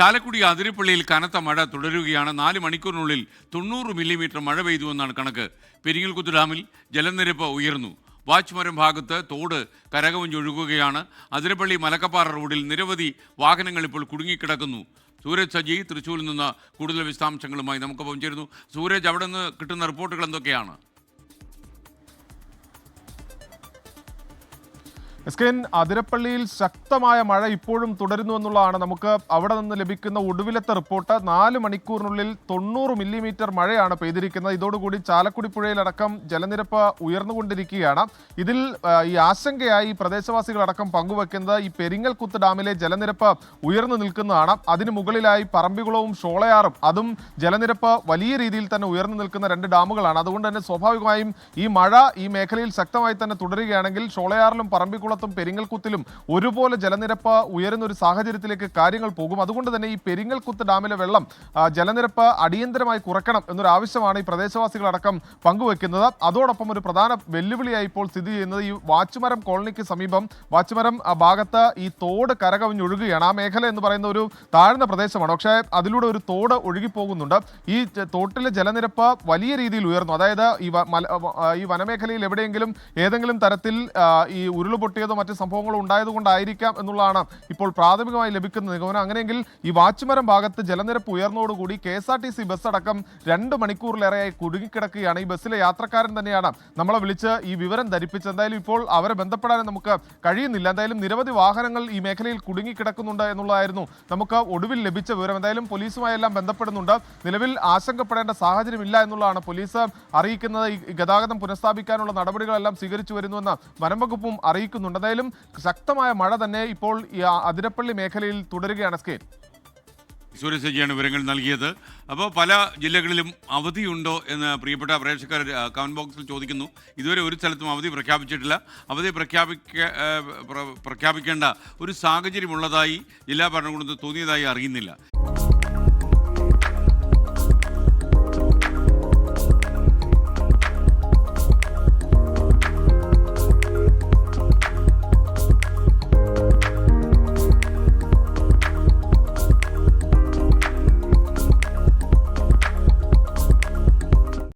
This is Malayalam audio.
ചാലക്കുടി അതിരപ്പള്ളിയിൽ കനത്ത മഴ തുടരുകയാണ്. 4 മണിക്കൂറിനുള്ളിൽ 90 മില്ലിമീറ്റർ മഴ പെയ്തുവെന്നാണ് കണക്ക്. പെരിങ്ങൽകുത്ത് ഡാമിൽ ജലനിരപ്പ് ഉയർന്നു. വാച്ച്മരം ഭാഗത്ത് തോട് കരകവിഞ്ഞൊഴുകുകയാണ്. അതിരപ്പള്ളി മലക്കപ്പാറ റോഡിൽ നിരവധി വാഹനങ്ങൾ ഇപ്പോൾ കുടുങ്ങിക്കിടക്കുന്നു. സൂരജ് സജി തൃശ്ശൂരിൽ നിന്ന് കൂടുതൽ വിശദാംശങ്ങളുമായി നമുക്കൊപ്പം ചേരുന്നു. സൂരജ്, അവിടെ നിന്ന് കിട്ടുന്ന റിപ്പോർട്ടുകൾ എന്തൊക്കെയാണ്? എസ്കെൻ, അതിരപ്പള്ളിയിൽ ശക്തമായ മഴ ഇപ്പോഴും തുടരുന്നു എന്നുള്ളതാണ് നമുക്ക് അവിടെ നിന്ന് ലഭിക്കുന്ന ഒടുവിലത്തെ റിപ്പോർട്ട്. 4 മണിക്കൂറിനുള്ളിൽ 90 മില്ലിമീറ്റർ മഴയാണ് പെയ്തിരിക്കുന്നത്. ഇതോടുകൂടി ചാലക്കുടി പുഴയിലടക്കം ജലനിരപ്പ് ഉയർന്നുകൊണ്ടിരിക്കുകയാണ്. ഇതിൽ ഈ ആശങ്കയായി പ്രദേശവാസികളടക്കം പങ്കുവെക്കുന്നത് ഈ പെരിങ്ങൽകുത്ത് ഡാമിലെ ജലനിരപ്പ് ഉയർന്നു നിൽക്കുന്നതാണ്. അതിന് മുകളിലായി പറമ്പിക്കുളവും ഷോളയാറും, അതും ജലനിരപ്പ് വലിയ രീതിയിൽ തന്നെ ഉയർന്നു നിൽക്കുന്ന 2 ഡാമുകളാണ്. അതുകൊണ്ട് തന്നെ സ്വാഭാവികമായും ഈ മഴ ഈ മേഖലയിൽ ശക്തമായി തന്നെ തുടരുകയാണെങ്കിൽ ഷോളയാറിലും പറമ്പിക്കുളത്തും പെരിങ്ങൽകുത്തിലും ഒരുപോലെ ജലനിരപ്പ് ഉയരുന്ന ഒരു സാഹചര്യത്തിലേക്ക് കാര്യങ്ങൾ പോകും. അതുകൊണ്ട് തന്നെ ഈ പെരിങ്ങൽകുത്ത് ഡാമിലെ വെള്ളം ജലനിരപ്പ് അടിയന്തരമായി കുറയ്ക്കണം എന്നൊരു ആവശ്യമാണ് ഈ പ്രദേശവാസികളടക്കം പങ്കുവെക്കുന്നത്. അതോടൊപ്പം ഒരു പ്രധാന വെല്ലുവിളിയായി ഇപ്പോൾ സ്ഥിതി ചെയ്യുന്നത് ഈ വാച്ചുമരം കോളനിക്ക് സമീപം വാച്ചുമരം ഭാഗത്ത് ഈ തോട് കരകവിഞ്ഞൊഴുകുകയാണ്. ആ മേഖല എന്ന് പറയുന്ന ഒരു താഴ്ന്ന പ്രദേശമാണ്. പക്ഷേ അതിലൂടെ ഒരു തോട് ഒഴുകിപ്പോകുന്നുണ്ട്. ഈ തോട്ടിലെ ജലനിരപ്പ് വലിയ രീതിയിൽ ഉയർന്നു. അതായത് ഈ വനമേഖലയിൽ എവിടെയെങ്കിലും ഏതെങ്കിലും തരത്തിൽ ഈ ഉരുളുപൊട്ടിയതോ മറ്റ് സംഭവങ്ങളോ ഉണ്ടായതുകൊണ്ടായിരിക്കാം എന്നുള്ളതാണ് ഇപ്പോൾ പ്രാഥമികമായി ലഭിക്കുന്ന നിഗമനം. അങ്ങനെയെങ്കിൽ ഈ വാച്ചുമരം ഭാഗത്ത് ജലനിരപ്പ് ഉയർന്നതോടുകൂടി KSRTC ബസ് അടക്കം 2 മണിക്കൂറിലേറെയായി കുടുങ്ങിക്കിടക്കുകയാണ്. ഈ ബസ്സിലെ യാത്രക്കാരൻ തന്നെയാണ് നമ്മളെ വിളിച്ച് ഈ വിവരം ധരിപ്പിച്ചത്. എന്തായാലും ഇപ്പോൾ അവരെ ബന്ധപ്പെടാൻ നമുക്ക് കഴിയുന്നില്ല. എന്തായാലും നിരവധി വാഹനങ്ങൾ ഈ മേഖലയിൽ കുടുങ്ങിക്കിടക്കുന്നുണ്ട് എന്നുള്ളതായിരുന്നു നമുക്ക് ഒടുവിൽ ലഭിച്ച വിവരം. എന്തായാലും പോലീസുമായെല്ലാം ബന്ധപ്പെടുന്നുണ്ട്. നിലവിൽ ആശങ്കപ്പെടേണ്ട സാഹചര്യമില്ല എന്നുള്ളതാണ് പോലീസ് അറിയിക്കുന്നത്. ഈ ഗതാഗതം പുനഃസ്ഥാപിക്കാനുള്ള നടപടികളെല്ലാം സ്വീകരിച്ചു വരുന്നുവെന്ന് വനംവകുപ്പും അറിയിക്കുന്നുണ്ട്. എന്തായാലും ശക്തമായ മഴ തന്നെ ഇപ്പോൾ ഈ അതിരപ്പള്ളി മേഖലയിൽ തുടരുകയാണ്. സ്കേൻ സൂരജ് സജിയാണ് വിവരങ്ങൾ നൽകിയത്. അപ്പോൾ പല ജില്ലകളിലും അവധിയുണ്ടോ എന്ന് പ്രിയപ്പെട്ട പ്രേക്ഷകർ കമന്റ് ബോക്സിൽ ചോദിക്കുന്നു. ഇതുവരെ ഒരു സ്ഥലത്തും അവധി പ്രഖ്യാപിച്ചിട്ടില്ല. അവധി പ്രഖ്യാപിക്കേണ്ട ഒരു സാഹചര്യമുള്ളതായി ജില്ലാ ഭരണകൂടത്തിന് തോന്നിയതായി അറിയുന്നില്ല.